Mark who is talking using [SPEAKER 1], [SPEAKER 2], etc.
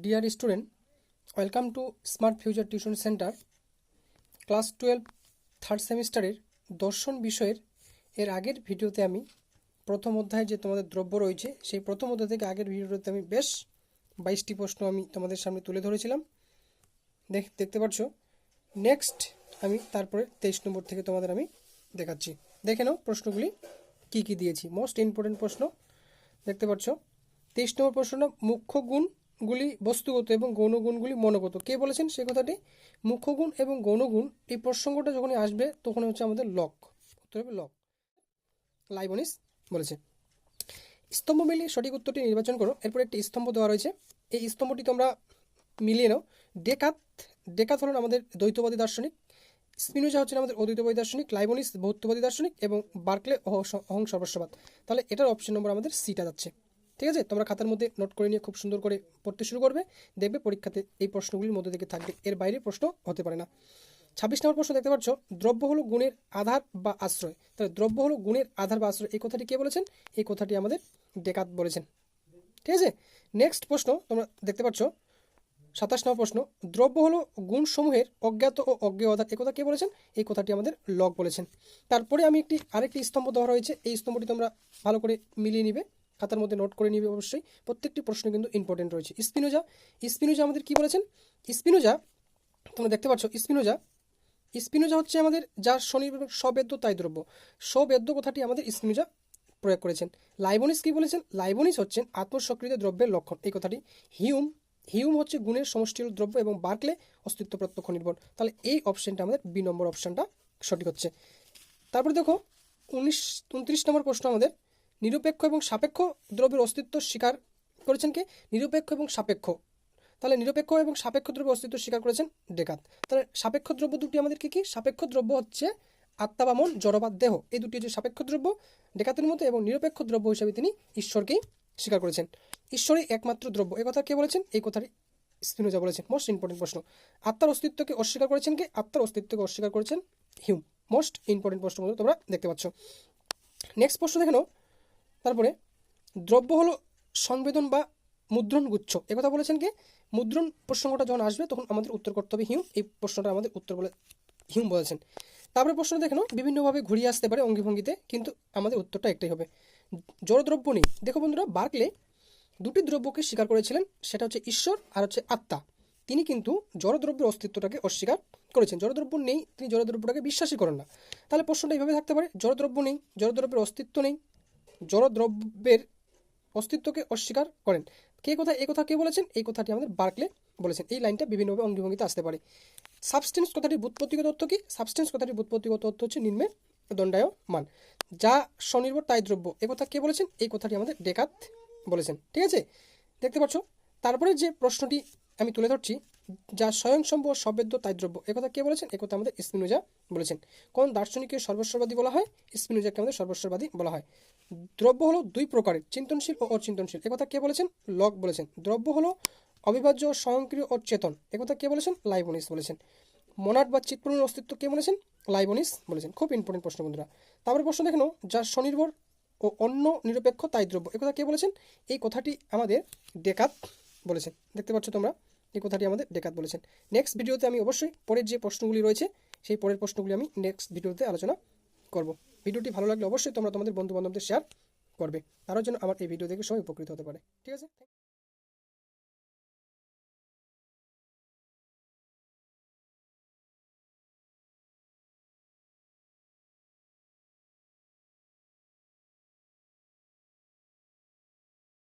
[SPEAKER 1] Dear student, welcome to smart future tuition centre. Class 12 third সেমিস্টারের দর্শন বিষয়ের আগের ভিডিওতে আমি প্রথম অধ্যায়ে যে তোমাদের দ্রব্য রয়েছে সেই প্রথম অধ্যায় থেকে আগের ভিডিওতে আমি বেশ 22টি প্রশ্ন আমি তোমাদের সামনে তুলে ধরেছিলাম। দেখতে পাচ্ছ। নেক্সট আমি তারপরে 23 নম্বর থেকে তোমাদের আমি দেখাচ্ছি। দেখে নাও প্রশ্নগুলি কি কি দিয়েছি। মোস্ট ইম্পর্টেন্ট প্রশ্ন দেখতে পাচ্ছ। 23 নম্বর প্রশ্নটা, মুখ্য গুণগুলি বস্তুগত এবং গৌণগুণগুলি মনোগত। কে বলেছেন সেই কথাটি? মুখ্য গুণ এবং গৌণগুণ এই প্রসঙ্গটা যখনই আসবে তখন হচ্ছে আমাদের লক, উত্তর হবে লক। লাইবনিস বলেছে। স্তম্ভ মিলিয়ে সঠিক উত্তরটি নির্বাচন করো। এরপর একটি স্তম্ভ দেওয়া রয়েছে, এই স্তম্ভটি তোমরা মিলিয়ে নাও। ডেকাত হলেন আমাদের দ্বৈতবাদী দার্শনিক, স্পিনোজা হচ্ছেন আমাদের অদ্বৈতবাদী দার্শনিক, লাইবনিস ভৌতবাদী দার্শনিক এবং বার্কলে অহং সর্বস্ববাদ। তাহলে এটার অপশন নম্বর আমাদের সিটা যাচ্ছে। ঠিক আছে, তোমরা খাতার মধ্যে নোট করে নিয়ে খুব সুন্দর করে পড়তে শুরু করবে, দেখবে পরীক্ষাতে এই প্রশ্নগুলির মধ্যে থেকে থাকবে, এর বাইরে প্রশ্ন হতে পারে না। 26 নম্বর প্রশ্ন দেখতে পাচ্ছ, দ্রব্য হলো গুণের আধার বা আশ্রয়। তাহলে দ্রব্য হলো গুণের আধার বা আশ্রয়, এই কথাটি কে বলেছেন? এই কথাটি আমাদের ডেকাত বলেছেন। ঠিক আছে, নেক্সট প্রশ্ন তোমরা দেখতে পাচ্ছ 27 নম্বর প্রশ্ন, দ্রব্য হলো গুণসমূহের অজ্ঞাত ও অজ্ঞেয় আধার, এই কথা কে বলেছেন? এই কথাটি আমাদের লক বলেছেন। তারপরে আমি আরেকটি স্তম্ভ দেওয়া রয়েছে, এই স্তম্ভটি তোমরা ভালো করে মিলিয়ে নিবে, খাতার মধ্যে নোট করে নিবে অবশ্যই। প্রত্যেকটি প্রশ্ন কিন্তু ইম্পর্টেন্ট রয়েছে। স্পিনোজা আমাদের কি বলেছেন? স্পিনোজা তোমরা দেখতে পাচ্ছ, স্পিনোজা হচ্ছে আমাদের যার স্বনির্ভর সবেদ্য তাই দ্রব্য। সবেদ্য কথাটি আমাদের স্পিনোজা প্রয়োগ করেছেন। লাইবনিস কি বলেছেন? লাইবনিস হচ্ছেন আত্মস্বীকৃত দ্রব্যের লক্ষণ, এই কথাটি। হিউম হচ্ছে গুণের সমষ্টির দ্রব্য এবং বার্কলে অস্তিত্ব প্রত্যক্ষ নির্ভর। তাহলে এই অপশনটা আমাদের বি নম্বর অপশনটা সঠিক হচ্ছে। তারপরে দেখো 29 নম্বর প্রশ্ন আমাদের, নিরপেক্ষ এবং সাপেক্ষ দ্রব্যের অস্তিত্ব স্বীকার করেছেন কে? নিরপেক্ষ এবং সাপেক্ষ। তাহলে নিরপেক্ষ এবং সাপেক্ষ দ্রব্যের অস্তিত্ব স্বীকার করেছেন ডেকাত। তাহলে সাপেক্ষ দ্রব্য দুটি আমাদের কি কি? সাপেক্ষ দ্রব্য হচ্ছে আত্মা বা মন, জড় বা দেহ, এই দুটি হচ্ছে সাপেক্ষ দ্রব্য ডেকাতের মধ্যে, এবং নিরপেক্ষ দ্রব্য হিসেবে তিনি ঈশ্বরকেই স্বীকার করেছেন। ঈশ্বরই একমাত্র দ্রব্য, এই কথা কে বলেছেন? এই কথাটি স্পিনোজা বলেছেন। মোস্ট ইম্পর্টেন্ট প্রশ্ন। আত্মার অস্তিত্বকে অস্বীকার করেছেন কে? আত্মার অস্তিত্বকে অস্বীকার করেছেন হিউম। মোস্ট ইম্পর্টেন্ট প্রশ্ন তোমরা দেখতে পাচ্ছ। নেক্সট প্রশ্ন দেখে নাও। তারপরে দ্রব্য হলো সংবেদন বা মুদ্রণ গুচ্ছ, একথা বলেছেন কে? মুদ্রণ প্রসঙ্গটা যখন আসবে তখন আমাদের উত্তর করতে হবে হিউম, এই প্রশ্নটা আমাদের উত্তর বলে হিউম বলেছেন। তারপরে প্রশ্ন দেখে নাও, বিভিন্নভাবে ঘুরিয়ে আসতে পারে অঙ্গিভঙ্গিতে, কিন্তু আমাদের উত্তরটা একটাই হবে। জড়দ্রব্য নেই। দেখো বন্ধুরা, বার্কলে দুটি দ্রব্যকে স্বীকার করেছিলেন, সেটা হচ্ছে ঈশ্বর আর হচ্ছে আত্মা। তিনি কিন্তু জড়দ্রব্যের অস্তিত্বটাকে অস্বীকার করেছেন। জড়দ্রব্য নেই, তিনি জড়দ্রব্যটাকে বিশ্বাসই করেন না। তাহলে প্রশ্নটা এইভাবে থাকতে পারে, জড়দ্রব্য নেই, জড়দ্রব্যের অস্তিত্ব নেই, জড়দ্রব্যের অস্তিত্বকে অস্বীকার করেন। এই কথা কে বলেছেন? এই কথাটি আমাদের বার্কলে বলেছেন। এই লাইনটা বিভিন্নভাবে অঙ্গিভঙ্গিতে আসতে পারে। সাবস্টেন্স কথাটির ব্যুৎপত্তিগত অর্থ কি? সাবস্টেন্স কথাটির ব্যুৎপত্তিগত অর্থ হচ্ছে নিম্নের দণ্ডায়মান, যা স্বনির্ভর তাই দ্রব্য, এ কথা কে বলেছেন? এই কথাটি আমাদের ডেকাত বলেছেন। ঠিক আছে, দেখতে পাচ্ছ। তারপরে যে প্রশ্নটি আমি তুলে ধরছি, যা স্বয়ংসম্ভব সবেদ্য তাই দ্রব্য, একথা কে বলেছেন? একথা আমাদের স্পিনোজা বলেছেন। কোন দার্শনিককে সর্বস্ববাদী বলা হয়? স্পিনোজাকে আমাদের সর্বস্ববাদী বলা হয়। দ্রব্য হলো দুই প্রকারের, চিন্তনশীল ও অচিন্তনশীল, একথা কে বলেছেন? লক বলেছেন। দ্রব্য হলো অবিভাজ্য, স্বয়ংক্রিয় ও চেতন, একথা কে বলেছেন? লাইবনিস বলেছেন। মনাড বা চিৎপূর্ণের অস্তিত্ব কে বলেছেন? লাইবনিস বলেছেন। খুব ইম্পর্টেন্ট প্রশ্ন বন্ধুরা। তারপরে প্রশ্ন দেখে নাও, যা স্বনির্ভর ও অন্য নিরপেক্ষ তাই দ্রব্য, একথা কে বলেছেন? এই কথাটি আমাদের ডেকাত বলেছেন। দেখতে পাচ্ছ তোমরা, এই কথাটি আমাদের ডেকাত বলেছেন। নেক্সট ভিডিওতে আমি অবশ্যই পরের যে প্রশ্নগুলি রয়েছে সেই পরের প্রশ্নগুলি আমি নেক্সট ভিডিওতে আলোচনা করব। ভিডিওটি ভালো লাগলে অবশ্যই তোমরা তোমাদের বন্ধু বান্ধবদের শেয়ার করবে, তার জন্য আমার এই ভিডিও দেখে সবাই উপকৃত হতে পারে। ঠিক আছে।